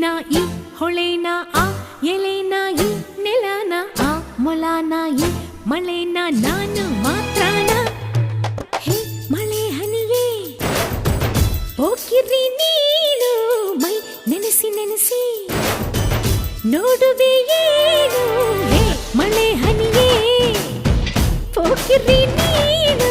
ನೀರಿನ ಈ ಹೊಳೆನ ಆ ಎಲೆನ ಈ ನೆಲನ ಆ ಮೊಲನ ಈ ಮಳೆನ ನಾನು ಮಾತ್ರನ ಹೇ ಮಳೆ ಹನಿಯೇ ಹೋಗಿರಿ ನೀನು ಮೈ ನೆನೆಸಿ ನೆನೆಸಿ ನೋಡುವೆ ಏನು ಹೇ ಮಳೆ ಹನಿಯೇ ಹೋಗಿರಿ ನೀನು